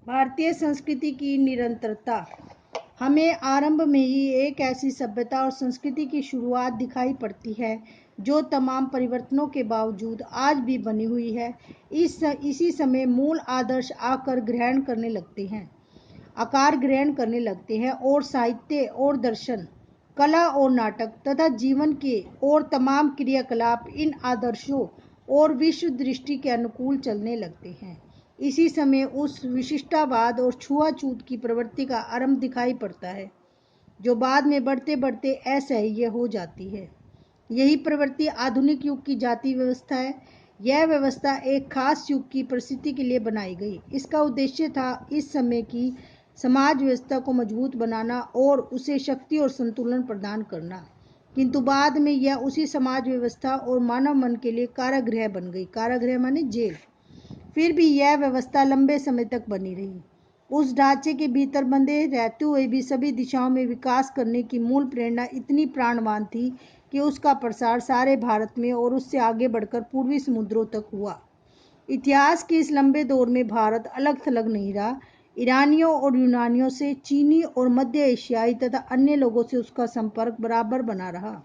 भारतीय संस्कृति की निरंतरता। हमें आरंभ में ही एक ऐसी सभ्यता और संस्कृति की शुरुआत दिखाई पड़ती है जो तमाम परिवर्तनों के बावजूद आज भी बनी हुई है। इसी समय मूल आदर्श आकार ग्रहण करने लगते हैं और साहित्य और दर्शन, कला और नाटक तथा जीवन के और तमाम क्रियाकलाप इन आदर्शों और विश्व दृष्टि के अनुकूल चलने लगते हैं। इसी समय उस विशिष्टावाद और छुआछूत की प्रवृत्ति का आरंभ दिखाई पड़ता है जो बाद में बढ़ते बढ़ते असह्य हो जाती है। यही प्रवृत्ति आधुनिक युग की जाति व्यवस्था है। यह व्यवस्था एक खास युग की परिस्थिति के लिए बनाई गई। इसका उद्देश्य था इस समय की समाज व्यवस्था को मजबूत बनाना और उसे शक्ति और संतुलन प्रदान करना, किंतु बाद में यह उसी समाज व्यवस्था और मानव मन के लिए कारागृह बन गई। कारागृह माने जेल। फिर भी यह व्यवस्था लंबे समय तक बनी रही। उस ढांचे के भीतर बंधे रहते हुए भी सभी दिशाओं में विकास करने की मूल प्रेरणा इतनी प्राणवान थी कि उसका प्रसार सारे भारत में और उससे आगे बढ़कर पूर्वी समुद्रों तक हुआ। इतिहास के इस लंबे दौर में भारत अलग थलग नहीं रहा। ईरानियों और यूनानियों से, चीनी और मध्य एशियाई तथा अन्य लोगों से उसका संपर्क बराबर बना रहा।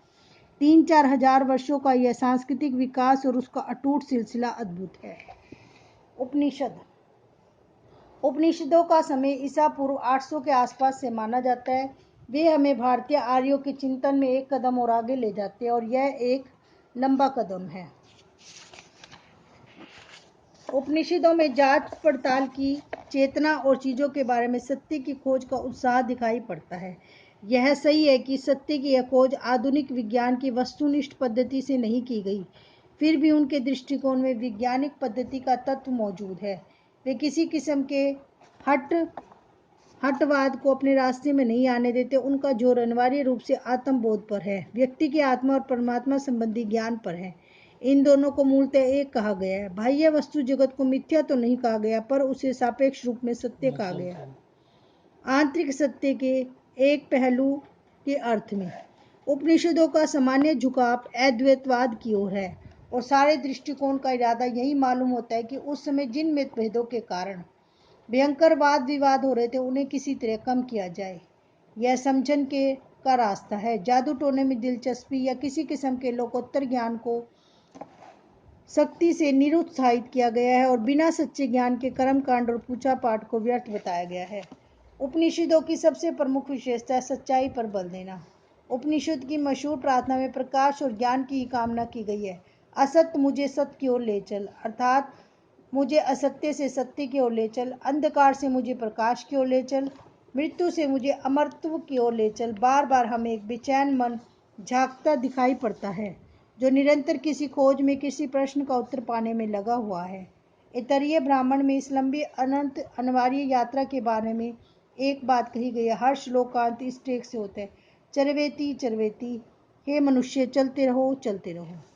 3-4 हजार वर्षों का यह सांस्कृतिक विकास और उसका अटूट सिलसिला अद्भुत है। उपनिषदों का समय ईसा पूर्व 800 के आसपास से माना जाता है। वे हमें भारतीय आर्यों के चिंतन में एक कदम और आगे ले जाते हैं और यह एक लंबा कदम है। उपनिषदों में जांच पड़ताल की चेतना और चीजों के बारे में सत्य की खोज का उत्साह दिखाई पड़ता है। यह सही है कि सत्य की यह खोज आधुनिक विज्ञान की वस्तुनिष्ठ पद्धति से नहीं की गई, फिर भी उनके दृष्टिकोण में वैज्ञानिक पद्धति का तत्व मौजूद है। वे किसी किस्म के हटवाद को अपने रास्ते में नहीं आने देते। उनका जोर अनिवार्य रूप से आत्मबोध पर है, व्यक्ति की आत्मा और परमात्मा संबंधी ज्ञान पर है। इन दोनों को मूलतः एक कहा गया है। बाह्य वस्तु जगत को मिथ्या तो नहीं कहा गया, पर उसे सापेक्ष रूप में सत्य कहा गया, आंतरिक सत्य के एक पहलू के अर्थ में। उपनिषदों का सामान्य झुकाव अद्वैतवाद की ओर है और सारे दृष्टिकोण का इरादा यही मालूम होता है कि उस समय जिन मतभेदों के कारण भयंकर वाद विवाद हो रहे थे उन्हें किसी तरह कम किया जाए। यह समझन का रास्ता है। जादू टोने में दिलचस्पी या किसी किस्म के लोकोत्तर ज्ञान को सख्ती से निरुत्साहित किया गया है और बिना सच्चे ज्ञान के कर्मकांड और पूजा पाठ को व्यर्थ बताया गया है। उपनिषदों की सबसे प्रमुख विशेषता है सच्चाई पर बल देना। उपनिषद की मशहूर प्रार्थना में प्रकाश और ज्ञान की कामना की गई है। असत्य मुझे सत्य की ओर ले चल, अर्थात मुझे असत्य से सत्य की ओर ले चल, अंधकार से मुझे प्रकाश की ओर ले चल, मृत्यु से मुझे अमरत्व की ओर ले चल। बार बार हमें एक बेचैन मन झांकता दिखाई पड़ता है जो निरंतर किसी खोज में, किसी प्रश्न का उत्तर पाने में लगा हुआ है। ऐतरेय ब्राह्मण में इस लंबी अनंत अनिवार्य यात्रा के बारे में एक बात कही गई है। हर श्लोक का अंत इस टेक से होता है, चरवेती चरवेती, हे मनुष्य चलते रहो चलते रहो।